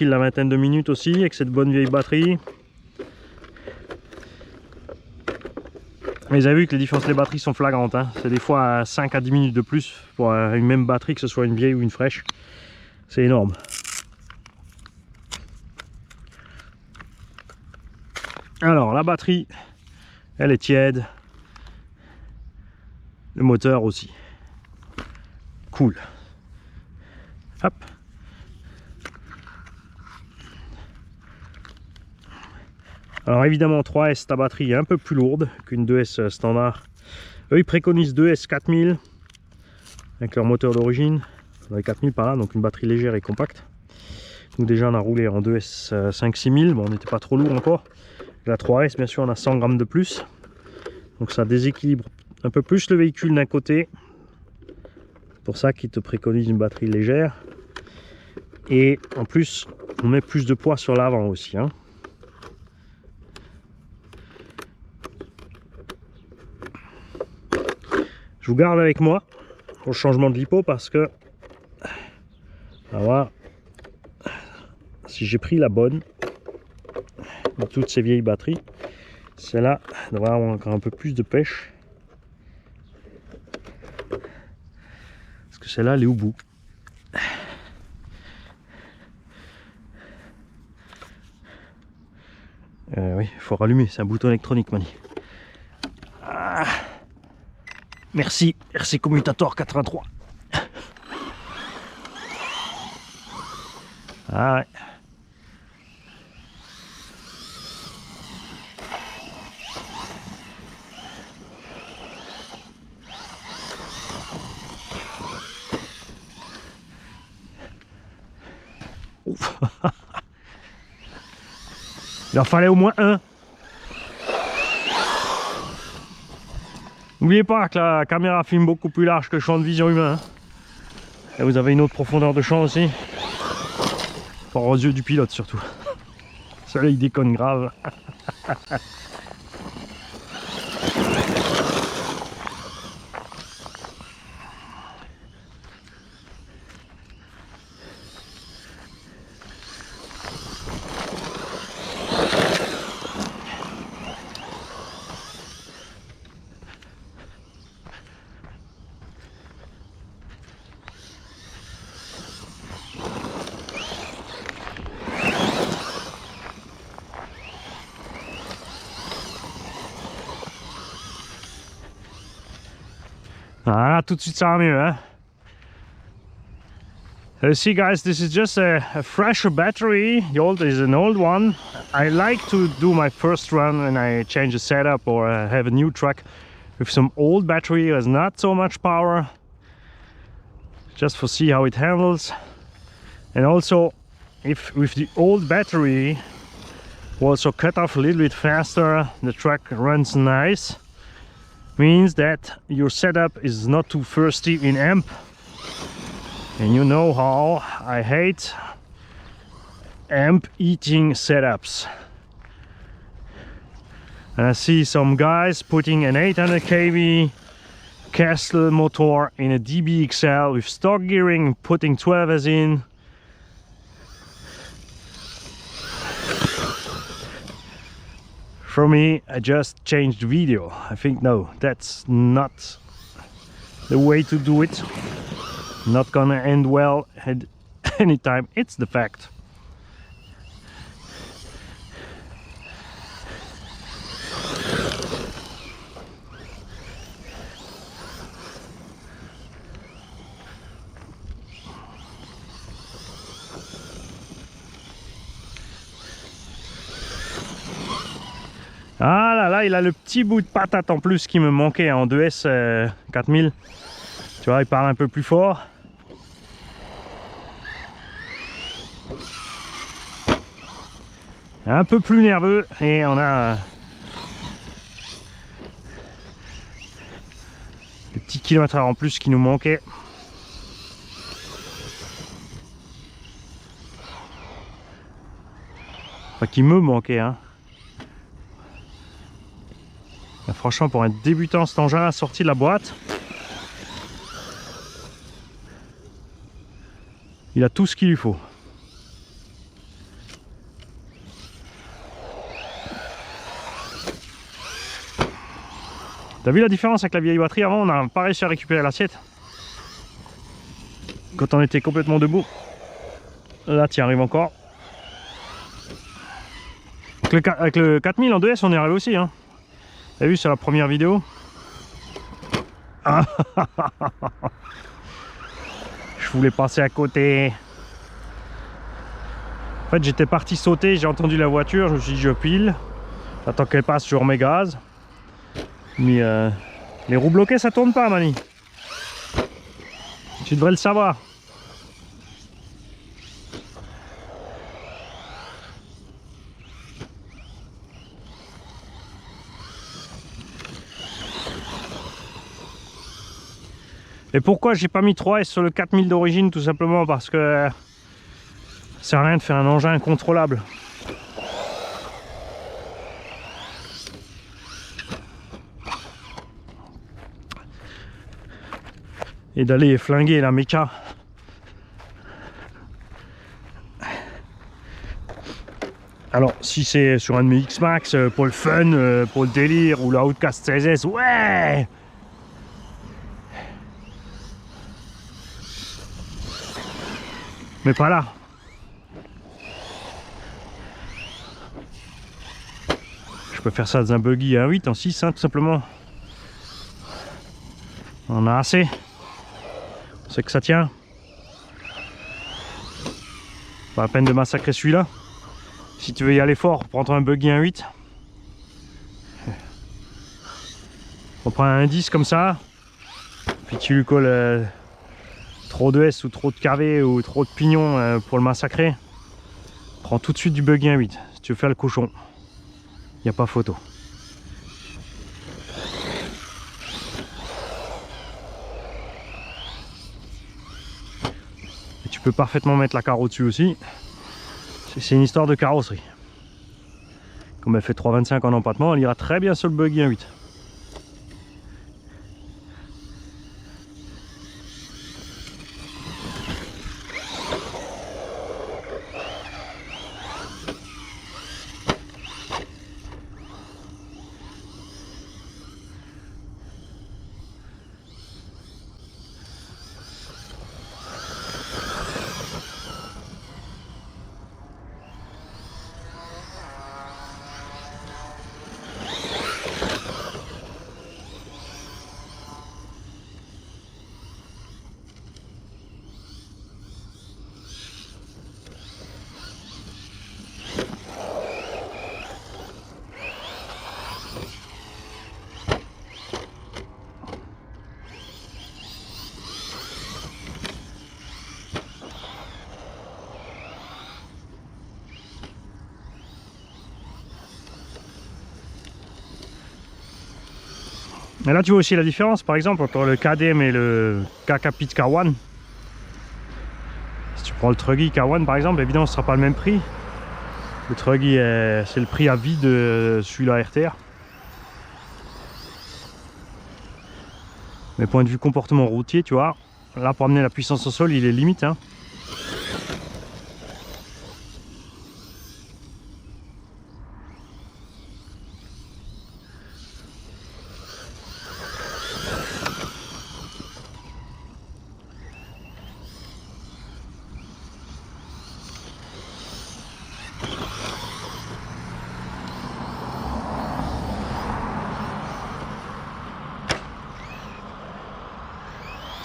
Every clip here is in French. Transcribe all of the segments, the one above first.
tranquille la vingtaine de minutes aussi avec cette bonne vieille batterie. Mais vous avez vu que les différences des batteries sont flagrantes, hein. C'est des fois à 5 à 10 minutes de plus pour une même batterie, que ce soit une vieille ou une fraîche. C'est énorme. Alors la batterie, elle est tiède. Le moteur aussi. Cool. Hop. Alors évidemment 3S, ta batterie est un peu plus lourde qu'une 2S standard. Eux ils préconisent 2S 4000 avec leur moteur d'origine. On a 4000 par là, donc une batterie légère et compacte. Nous déjà on a roulé en 2S 5-6000, bon on n'était pas trop lourd encore. La 3S bien sûr on a 100 grammes de plus. Donc ça déséquilibre un peu plus le véhicule d'un côté. C'est pour ça qu'ils te préconisent une batterie légère. Et en plus on met plus de poids sur l'avant aussi, hein. Je vous garde avec moi pour le changement de lipo parce que on va voir si j'ai pris la bonne de toutes ces vieilles batteries. Celle-là devrait avoir encore un peu plus de pêche parce que celle-là elle est au bout. Oui, il faut rallumer, c'est un bouton électronique, Mani. Ah. Merci, RC Commutator 83. Ah ouais. Ouf. Il en fallait au moins un. N'oubliez pas que la caméra filme beaucoup plus large que le champ de vision humain. Et vous avez une autre profondeur de champ aussi. Fort aux yeux du pilote surtout. Celui-là il déconne grave. Voilà, tout de suite ça va mieux, hein. See guys, this is just a fresher battery. The old is an old one. I like to do my first run and I change the setup or have a new truck with some old battery has not so much power, just for see how it handles. And also if with the old battery we also cut off a little bit faster, the truck runs nice. Means that your setup is not too thirsty in amp, and you know how I hate amp eating setups. And I see some guys putting an 800 kV Castle motor in a DBXL with stock gearing, putting 12s in. For me, I just changed the video. I think no, that's not the way to do it. Not gonna end well at any time. It's the fact. Ah là là, il a le petit bout de patate en plus qui me manquait en 2S 4000. Tu vois, il parle un peu plus fort. Un peu plus nerveux et on a des petits kilomètres en plus qui nous manquaient. Enfin, qui me manquaient, hein. Franchement, pour un débutant, cet engin sorti de la boîte, il a tout ce qu'il lui faut. T'as vu la différence avec la vieille batterie? Avant on n'a pas réussi à récupérer l'assiette quand on était complètement debout. Là tu y arrives encore. Avec le 4000 en 2S on y arrive aussi hein. T'as vu sur la première vidéo? Je voulais passer à côté. En fait j'étais parti sauter, j'ai entendu la voiture, je me suis dit je pile. J'attends qu'elle passe, je remets gaz. Mais les roues bloquées ça tourne pas Mani. Tu devrais le savoir. Et pourquoi j'ai pas mis 3S sur le 4000 d'origine? Tout simplement parce que ça sert à rien de faire un engin incontrôlable. Et d'aller flinguer la méca. Alors si c'est sur un de mes X-Max pour le fun, pour le délire, ou la Outcast 16S, ouais. Mais pas là. Je peux faire ça dans un buggy à 8 en 6 hein, tout simplement. On a assez. On sait que ça tient. Pas la peine de massacrer celui-là. Si tu veux y aller fort, prends un buggy 1.8. On prend un 10 comme ça. Puis tu lui colles trop de S ou trop de KV ou trop de pignon pour le massacrer. Prends tout de suite du buggy 1.8. Si tu veux faire le cochon, il n'y a pas photo. Et tu peux parfaitement mettre la carreau dessus aussi. C'est une histoire de carrosserie. Comme elle fait 3,25 en empattement, elle ira très bien sur le buggy 1.8. Et là tu vois aussi la différence par exemple entre le KDM et le K-Capit K1. Si tu prends le Truggy K1 par exemple, évidemment ce ne sera pas le même prix. Le Truggy c'est le prix à vie de celui-là RTR. Mais point de vue comportement routier, tu vois, là pour amener la puissance au sol il est limite hein.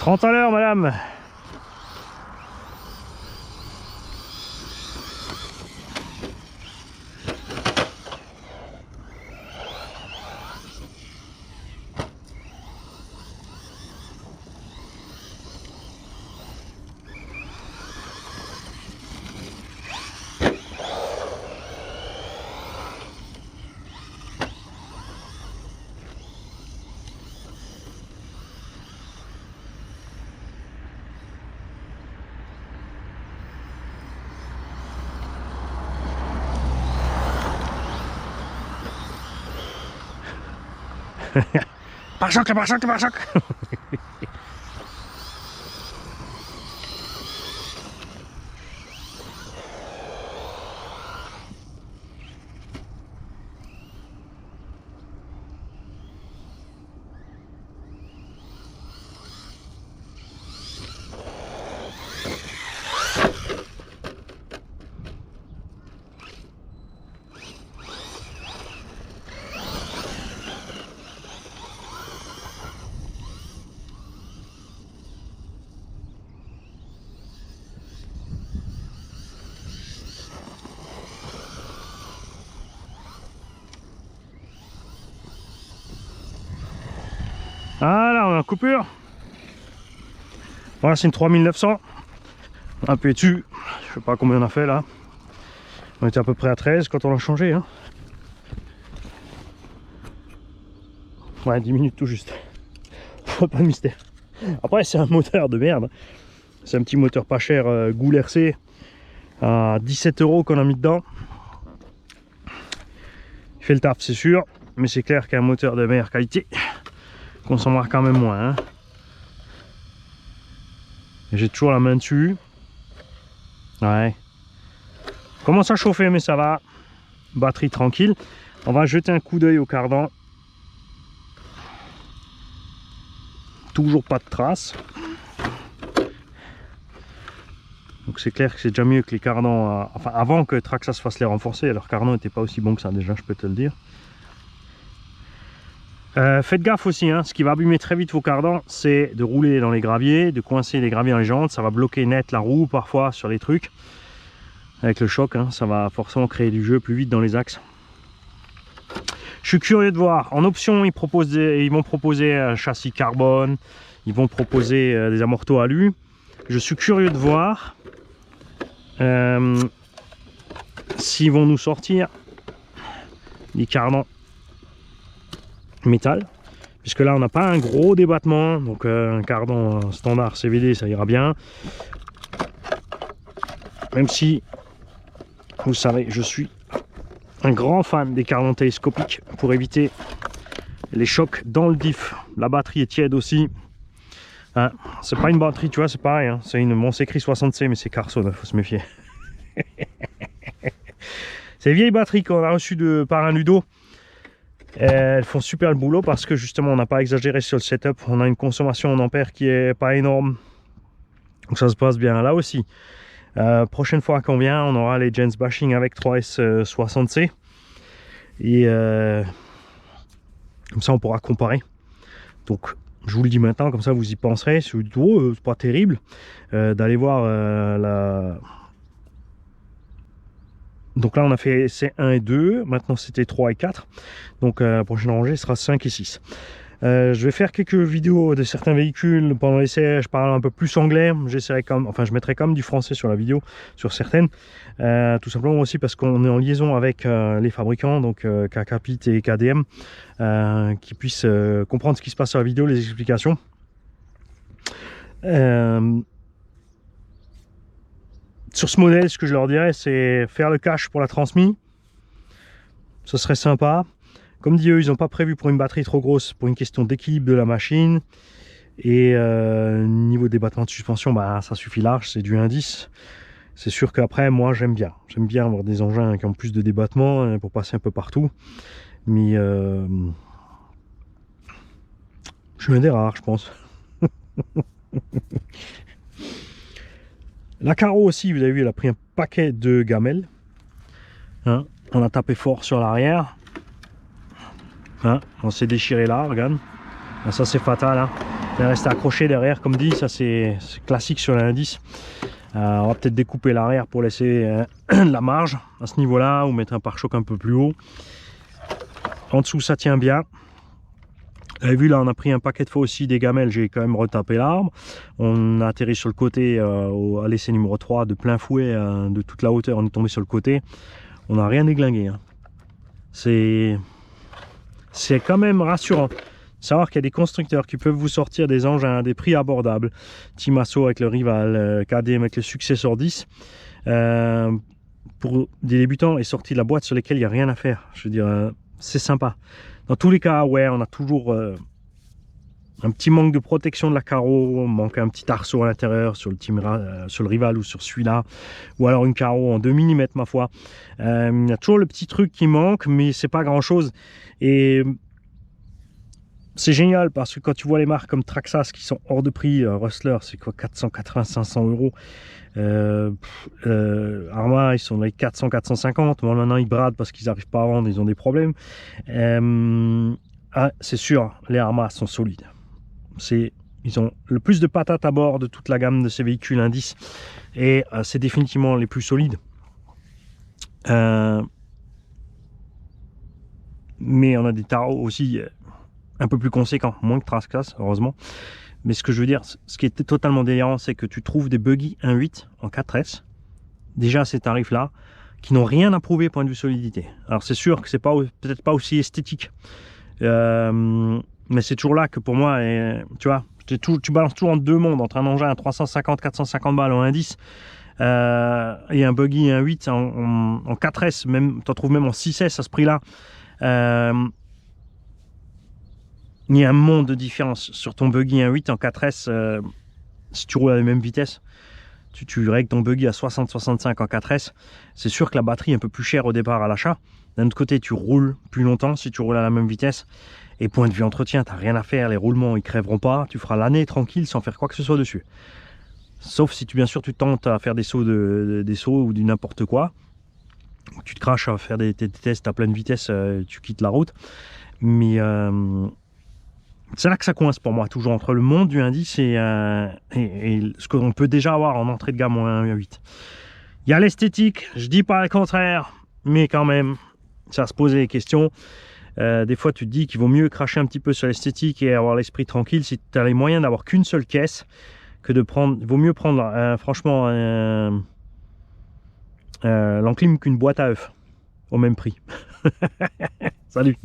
« 30 à l'heure, madame !» Pare-choc, le pare-choc, le pare-choc. en coupure. Voilà, c'est une 3900. On a appuyé dessus. Je sais pas combien on a fait là. On était à peu près à 13 quand on l'a changé. Hein. Ouais, 10 minutes tout juste. Pas de mystère. Après, c'est un moteur de merde. C'est un petit moteur pas cher, Goul RC, à 17 € qu'on a mis dedans. Il fait le taf, c'est sûr. Mais c'est clair qu'un moteur de meilleure qualité consommera quand même moins. Hein. J'ai toujours la main dessus. Ouais. Commence à chauffer, mais ça va. Batterie tranquille. On va jeter un coup d'œil au cardan. Toujours pas de traces. Donc c'est clair que c'est déjà mieux que les cardans. Enfin, avant que Traxxas fasse les renforcer, leur cardan n'était pas aussi bon que ça déjà, je peux te le dire. Faites gaffe aussi, hein, ce qui va abîmer très vite vos cardans, c'est de rouler dans les graviers, de coincer les graviers dans les jantes. Ça va bloquer net la roue parfois sur les trucs. Avec le choc, hein, ça va forcément créer du jeu plus vite dans les axes. Je suis curieux de voir. En option, ils vont proposer un châssis carbone, ils vont proposer des amortos alu. Je suis curieux de voir s'ils vont nous sortir des cardans métal, puisque là on n'a pas un gros débattement, donc un cardan standard CVD ça ira bien, même si vous savez je suis un grand fan des cardans télescopiques pour éviter les chocs dans le diff. La batterie est tiède aussi, hein, c'est pas une batterie, tu vois, c'est pareil, hein, c'est une Montsecri 60C mais c'est Carson, faut se méfier. Ces vieilles batteries qu'on a reçues par un Ludo, elles font super le boulot parce que justement on n'a pas exagéré sur le setup, on a une consommation en ampères qui est pas énorme, donc ça se passe bien. Là aussi, prochaine fois qu'on vient, on aura les Gens Bashing avec 3S 60C et comme ça on pourra comparer. Donc je vous le dis maintenant, comme ça vous y penserez. Si vous dites oh c'est pas terrible, d'aller voir la... Donc là on a fait C1 et 2, maintenant c'était 3 et 4, donc la prochaine rangée sera 5 et 6. Je vais faire quelques vidéos de certains véhicules pendant l'essai, je parle un peu plus anglais, j'essaierai comme, enfin je mettrai quand même du français sur la vidéo, sur certaines, tout simplement aussi parce qu'on est en liaison avec les fabricants, donc Kakapit et KDM, qui puissent comprendre ce qui se passe sur la vidéo, les explications. Sur ce modèle, ce que je leur dirais, c'est faire le cache pour la transmise. Ce serait sympa. Comme dit eux, ils n'ont pas prévu pour une batterie trop grosse, pour une question d'équilibre de la machine. Et niveau des battements de suspension, bah, ça suffit large, c'est du 1.10. C'est sûr qu'après, moi, j'aime bien. J'aime bien avoir des engins qui ont plus de débattement pour passer un peu partout. Mais je suis un des rares, je pense. La carreau aussi, vous avez vu, elle a pris un paquet de gamelles. Hein, on a tapé fort sur l'arrière. Hein, on s'est déchiré là, regarde. Ah, ça c'est fatal. Hein. Elle est restée accrochée derrière, comme dit. Ça c'est classique sur l'indice. On va peut-être découper l'arrière pour laisser la marge à ce niveau-là, ou mettre un pare-choc un peu plus haut. En dessous, ça tient bien. Vous avez vu là, on a pris un paquet de fois aussi des gamelles, j'ai quand même retapé l'arbre. On a atterri sur le côté à l'essai numéro 3 de plein fouet, de toute la hauteur, on est tombé sur le côté. On n'a rien déglingué. Hein. C'est quand même rassurant. Savoir qu'il y a des constructeurs qui peuvent vous sortir des engins à des prix abordables. Timasso avec le rival, KDM avec le Successor 10. Pour des débutants et sortis de la boîte sur lesquels il n'y a rien à faire. Je veux dire, c'est sympa. Dans tous les cas, ouais, on a toujours un petit manque de protection de la carreau, on manque un petit arceau à l'intérieur sur le rival ou sur celui-là, ou alors une carreau en 2 mm ma foi. Il y a toujours le petit truc qui manque, mais c'est pas grand-chose. Et c'est génial parce que quand tu vois les marques comme Traxxas qui sont hors de prix, Rustler c'est quoi, 480-500 €. Arma ils sont dans les 400-450. Bon, maintenant ils bradent parce qu'ils n'arrivent pas à vendre, ils ont des problèmes. C'est sûr, les Arma sont solides. Ils ont le plus de patates à bord de toute la gamme de ces véhicules indices et c'est définitivement les plus solides. Mais on a des tarots aussi un peu plus conséquent, moins que Traxxas, heureusement. Mais ce que je veux dire, ce qui est totalement délirant, c'est que tu trouves des buggy 1.8 en 4S, déjà à ces tarifs-là, qui n'ont rien à prouver point de vue solidité. Alors c'est sûr que c'est pas peut-être pas aussi esthétique, mais c'est toujours là que pour moi, tu vois, tu balances toujours en deux mondes, entre un engin à 350-450 balles en 1.10 et un buggy 1.8 en 4S, même, tu en trouves même en 6S à ce prix-là. Il y a un monde de différence sur ton buggy 1.8 en 4S. Si tu roules à la même vitesse, tu règles ton buggy à 60-65 en 4S, c'est sûr que la batterie est un peu plus chère au départ à l'achat. D'un autre côté, tu roules plus longtemps si tu roules à la même vitesse. Et point de vue entretien, tu n'as rien à faire, les roulements ils crèveront pas, tu feras l'année tranquille sans faire quoi que ce soit dessus. Sauf si bien sûr tu tentes à faire des sauts, des sauts ou du n'importe quoi, tu te craches à faire des tests à pleine vitesse, tu quittes la route. Mais c'est là que ça coince pour moi, toujours entre le monde du 1.10 et ce qu'on peut déjà avoir en entrée de gamme en 1.8. Il y a l'esthétique, je dis pas le contraire, mais quand même, ça se poser des questions. Des fois, tu te dis qu'il vaut mieux cracher un petit peu sur l'esthétique et avoir l'esprit tranquille si tu as les moyens d'avoir qu'une seule caisse que de prendre. Il vaut mieux prendre, franchement, l'enclim qu'une boîte à œufs au même prix. Salut!